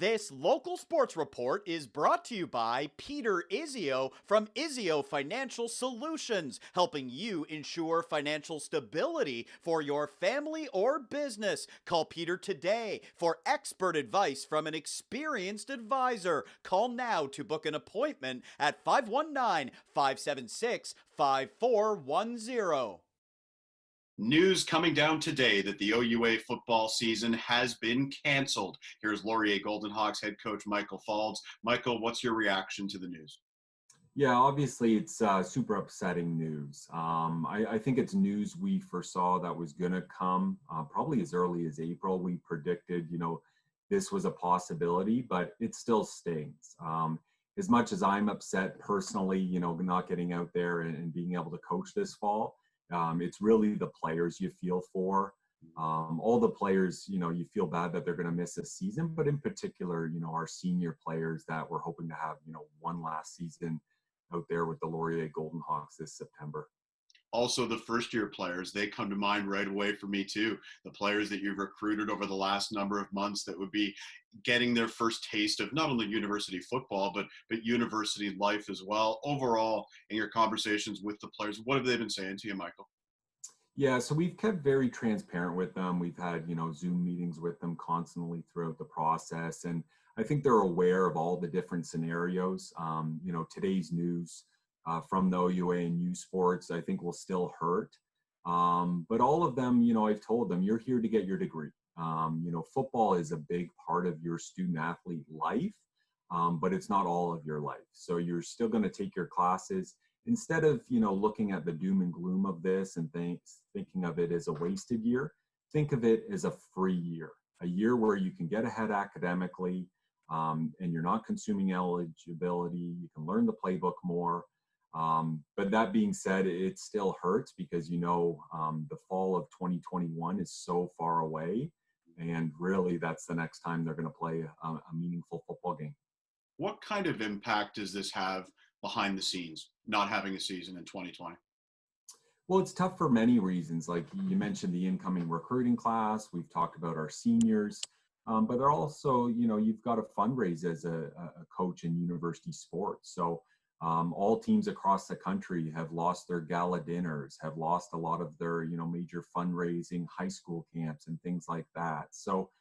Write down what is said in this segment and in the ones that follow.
This local sports report is brought to you by Peter Izio from Izio Financial Solutions, helping you ensure financial stability for your family or business. Call Peter today for expert advice from an experienced advisor. Call now to book an appointment at 519-576-5410. News coming down today that the OUA football season has been canceled. Here's Laurier Golden Hawks head coach Michael Faulds. Michael, what's your reaction to the news? Yeah, obviously it's super upsetting news. I think it's news we foresaw that was going to come probably as early as April. We predicted, this was a possibility, but it still stings. As much as I'm upset personally, not getting out there and being able to coach this fall, it's really the players you feel for. All the players, you feel bad that they're going to miss a season, but in particular, our senior players that we're hoping to have, one last season out there with the Laurier Golden Hawks this September. Also, the first-year players, they come to mind right away for me too. The players that you've recruited over the last number of months that would be getting their first taste of not only university football, but university life as well. Overall, in your conversations with the players, what have they been saying to you, Michael? Yeah, so we've kept very transparent with them. We've had, Zoom meetings with them constantly throughout the process. And I think they're aware of all the different scenarios. Today's news from the OUA and U Sports, I think will still hurt. But all of them, I've told them, you're here to get your degree. Football is a big part of your student athlete life, but it's not all of your life. So you're still going to take your classes. Instead of, looking at the doom and gloom of this and thinking of it as a wasted year, think of it as a free year, a year where you can get ahead academically, and you're not consuming eligibility. You can learn the playbook more. But that being said, it still hurts because, the fall of 2021 is so far away. And really, that's the next time they're going to play a meaningful football game. What kind of impact does this have behind the scenes, not having a season in 2020? Well, it's tough for many reasons. Like you mentioned, the incoming recruiting class. We've talked about our seniors. But they're also, you've got to fundraise as a coach in university sports. So all teams across the country have lost their gala dinners, have lost a lot of their, major fundraising, high school camps and things like that. So,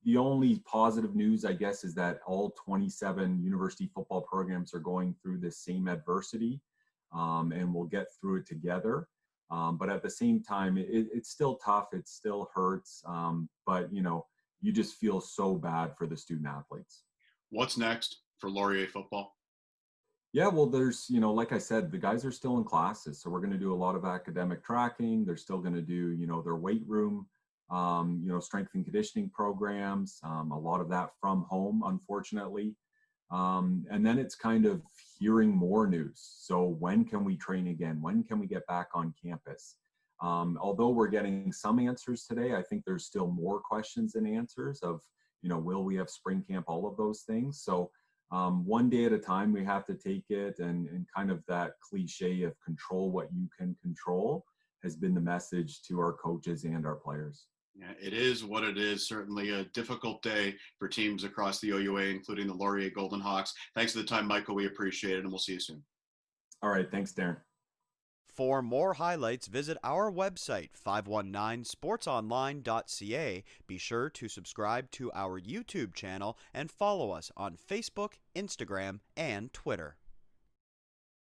the only positive news, I guess, is that all 27 university football programs are going through this same adversity, and we'll get through it together. But at the same time, it's still tough. It still hurts. But, you just feel so bad for the student athletes. What's next for Laurier football? Yeah, well, there's, like I said, the guys are still in classes. So we're going to do a lot of academic tracking. They're still going to do, their weight room, strength and conditioning programs, a lot of that from home, unfortunately. And then it's kind of hearing more news. So when can we train again? When can we get back on campus? Although we're getting some answers today, I think there's still more questions than answers of, will we have spring camp, all of those things. So one day at a time, we have to take it, and kind of that cliche of control what you can control has been the message to our coaches and our players. Yeah, it is what it is. Certainly a difficult day for teams across the OUA, including the Laurier Golden Hawks. Thanks for the time, Michael. We appreciate it, and we'll see you soon. All right. Thanks, Darren. For more highlights, visit our website, 519sportsonline.ca. Be sure to subscribe to our YouTube channel and follow us on Facebook, Instagram, and Twitter.